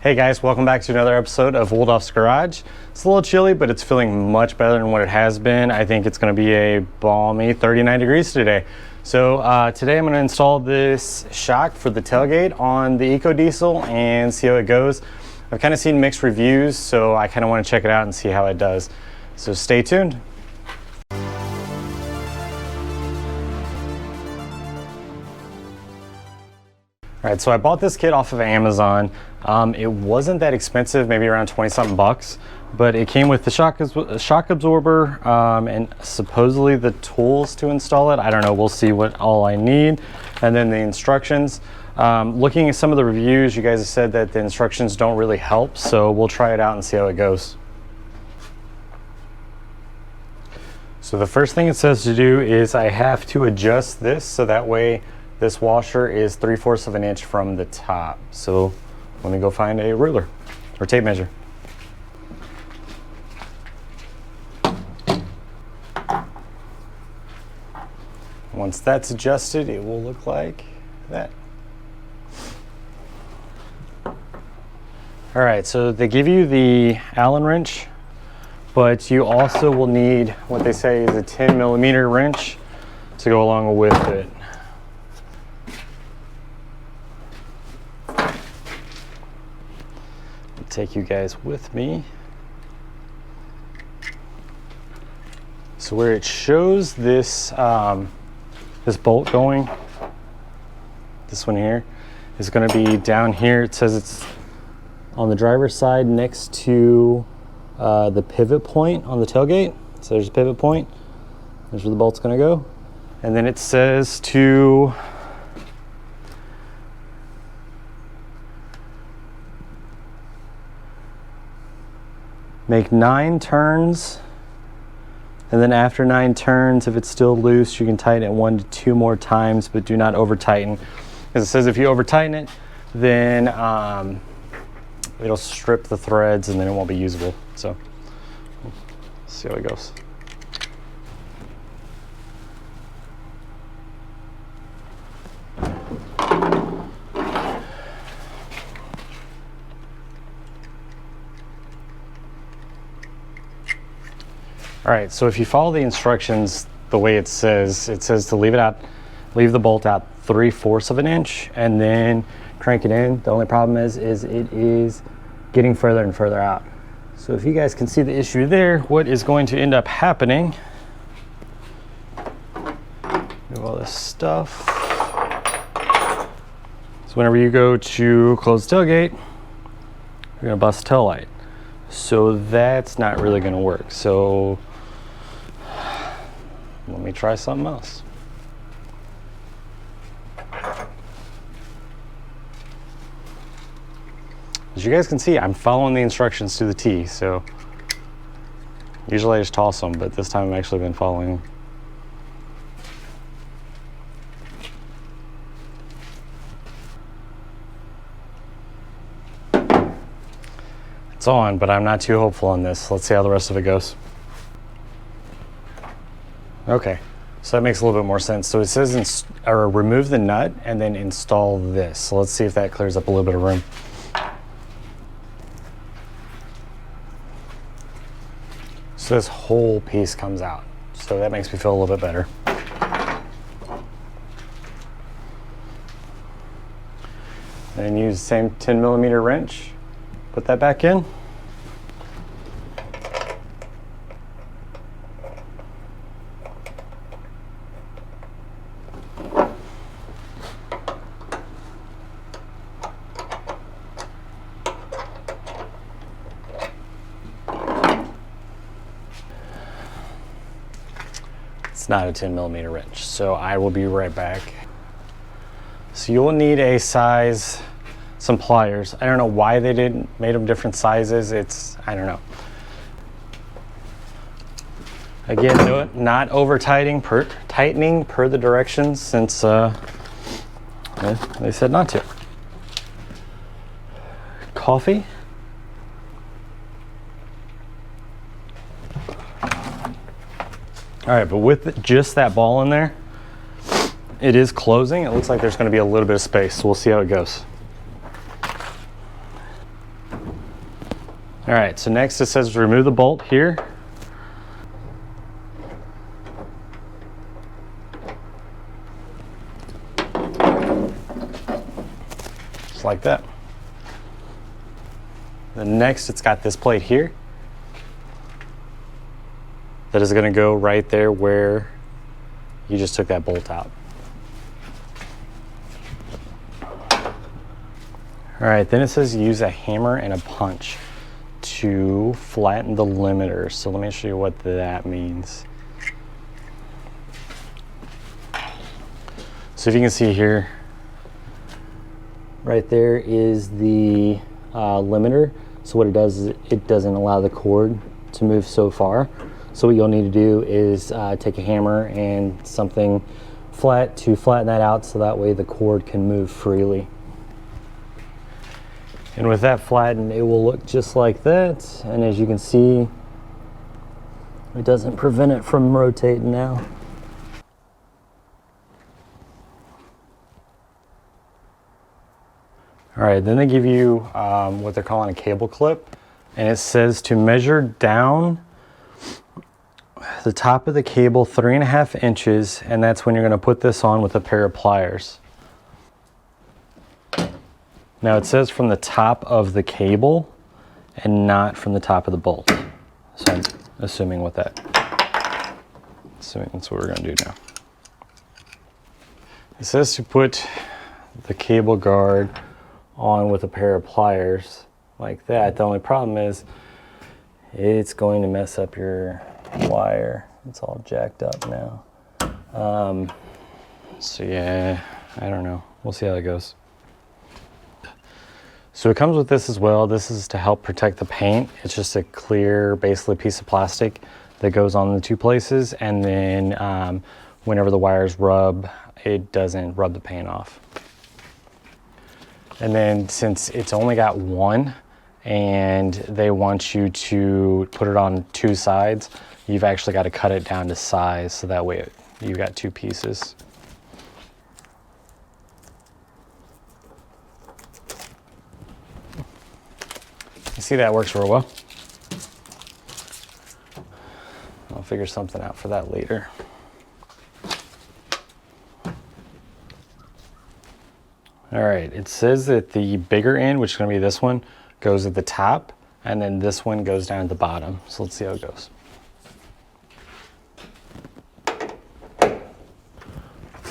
Hey guys, welcome back to another episode of Woldolf's Garage. It's a little chilly, but it's feeling much better than what it has been. I think it's going to be a balmy 39 degrees today. So today I'm going to install this shock for the tailgate on the EcoDiesel and see how it goes. I've kind of seen mixed reviews, so I kind of want to check it out and see how it does. So stay tuned. All right, so I bought this kit off of Amazon. It wasn't that expensive, maybe around 20 something bucks, but it came with the shock absorber and supposedly the tools to install it. I don't know, we'll see what all I need. And then the instructions. Looking at some of the reviews, you guys have said that the instructions don't really help, so we'll try it out and see how it goes. So the first thing it says to do is I have to adjust this so that way this washer is 3/4 of an inch from the top. So let me go find a ruler or tape measure. Once that's adjusted, it will look like that. All right, so they give you the Allen wrench, but you also will need what they say is a 10mm wrench to go along with it. Take you guys with me. So where it shows this this bolt going, this one here is going to be down here. It says it's on the driver's side next to the pivot point on the tailgate. So there's a pivot point. There's where the bolt's going to go. And then it says to make 9 turns, and then after 9 turns, if it's still loose, you can tighten it 1 to 2 more times, but do not over tighten. Because it says if you over tighten it, then it'll strip the threads and then it won't be usable. So let's see how it goes. All right, so if you follow the instructions the way it says to leave the bolt out 3/4 of an inch and then crank it in. The only problem is it is getting further and further out. So if you guys can see the issue there, what is going to end up happening, move all this stuff. So whenever you go to close the tailgate, you're gonna bust the tail light. So that's not really gonna work. So let me try something else. As you guys can see, I'm following the instructions to the T, so usually I just toss them, but this time I've actually been following. It's on, but I'm not too hopeful on this. Let's see how the rest of it goes. Okay, so that makes a little bit more sense. So it says remove the nut and then install this. So let's see if that clears up a little bit of room. So this whole piece comes out. So that makes me feel a little bit better. And use the same 10mm wrench. Put that back in. It's not a 10mm wrench, so I will be right back. So you'll need some pliers. I don't know why they made them different sizes. I don't know. Again, not over tightening per the directions since they said not to. Coffee. All right, but with just that ball in there, it is closing. It looks like there's going to be a little bit of space, so we'll see how it goes. All right, so next it says remove the bolt here. Just like that. Then next it's got this plate here that is going to go right there where you just took that bolt out. All right, then it says use a hammer and a punch to flatten the limiter. So let me show you what that means. So if you can see here, right there is the limiter. So what it does is it doesn't allow the cord to move so far. So what you'll need to do is take a hammer and something flat to flatten that out so that way the cord can move freely. And with that flattened, it will look just like that. And as you can see, it doesn't prevent it from rotating now. All right, then they give you what they're calling a cable clip. And it says to measure down the top of the cable 3.5 inches, and that's when you're going to put this on with a pair of pliers. Now it says from the top of the cable and not from the top of the bolt. So I'm assuming that's what we're going to do now. It says to put the cable guard on with a pair of pliers like that. The only problem is it's going to mess up your wire. It's all jacked up now. So yeah, I don't know. We'll see how it goes. So it comes with this as well. This is to help protect the paint. It's just a clear, basically piece of plastic that goes on the two places. And then whenever the wires rub, it doesn't rub the paint off. And then since it's only got one and they want you to put it on two sides, you've actually got to cut it down to size so that way you've got two pieces. You see that works real well. I'll figure something out for that later. All right, it says that the bigger end, which is going to be this one, goes at the top, and then this one goes down at the bottom. So let's see how it goes.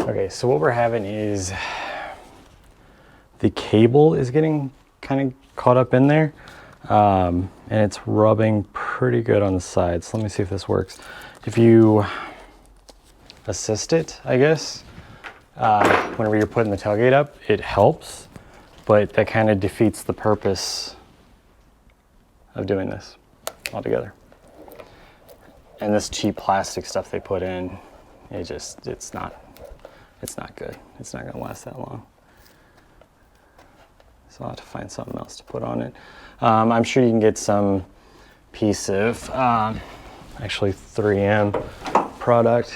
Okay, so what we're having is the cable is getting kind of caught up in there, and it's rubbing pretty good on the sides. So let me see if this works. If you assist it, I guess, whenever you're putting the tailgate up, it helps, but that kind of defeats the purpose of doing this altogether. And this cheap plastic stuff they put in, it's not good. It's not gonna last that long. So I'll have to find something else to put on it. I'm sure you can get some piece of, actually 3M product.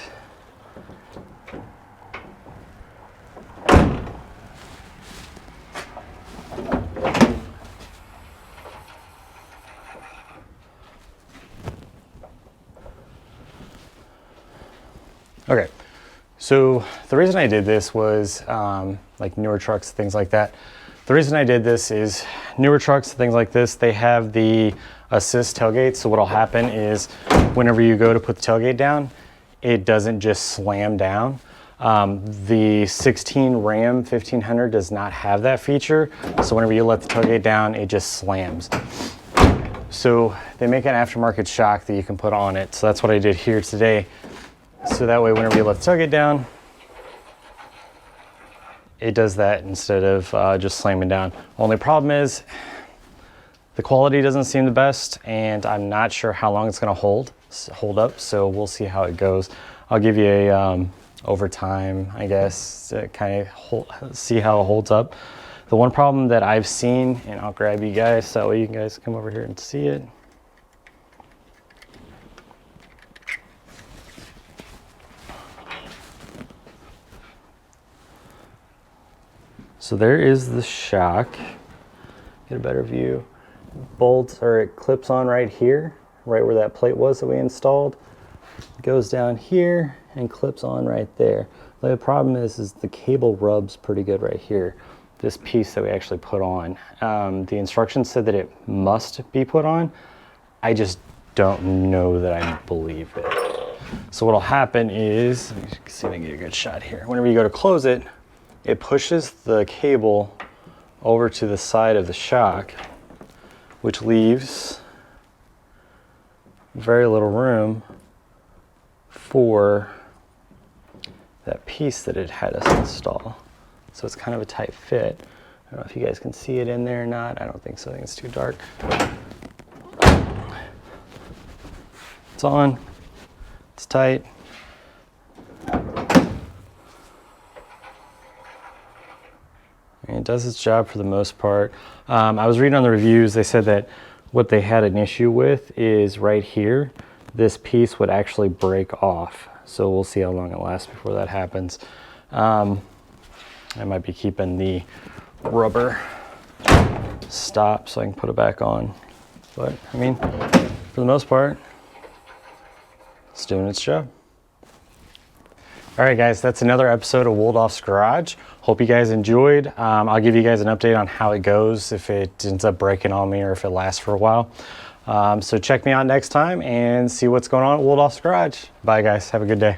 Okay, so the reason I did this was like newer trucks, things like that. The reason I did this is newer trucks, things like this, they have the assist tailgate. So what'll happen is whenever you go to put the tailgate down, it doesn't just slam down. The 16 Ram 1500 does not have that feature. So whenever you let the tailgate down, it just slams. So they make an aftermarket shock that you can put on it. So that's what I did here today. So that way, whenever you let the tailgate down, it does that instead of just slamming down. Only problem is the quality doesn't seem the best, and I'm not sure how long it's going to hold up. So we'll see how it goes. I'll give you a over time, I guess, to kind of see how it holds up. The one problem that I've seen, and I'll grab you guys so that way you guys come over here and see it. So there is the shock. Get a better view. bolts, or it clips on right here, right where that plate was that we installed. It goes down here and clips on right there. The problem is the cable rubs pretty good right here. This piece that we actually put on. The instructions said that it must be put on. I just don't know that I believe it. So what'll happen is, let me see if I can get a good shot here. Whenever you go to close it, it pushes the cable over to the side of the shock, which leaves very little room for that piece that it had us install. So it's kind of a tight fit. I don't know if you guys can see it in there or not. I don't think so, I think it's too dark. It's on, it's tight. And it does its job for the most part. I was reading on the reviews, they said that what they had an issue with is right here, this piece would actually break off. So we'll see how long it lasts before that happens. I might be keeping the rubber stop so I can put it back on. But I mean, for the most part, it's doing its job. All right, guys, that's another episode of Woldolf's Garage. Hope you guys enjoyed. I'll give you guys an update on how it goes, if it ends up breaking on me or if it lasts for a while. So check me out next time and see what's going on at Woldolf's Garage. Bye, guys. Have a good day.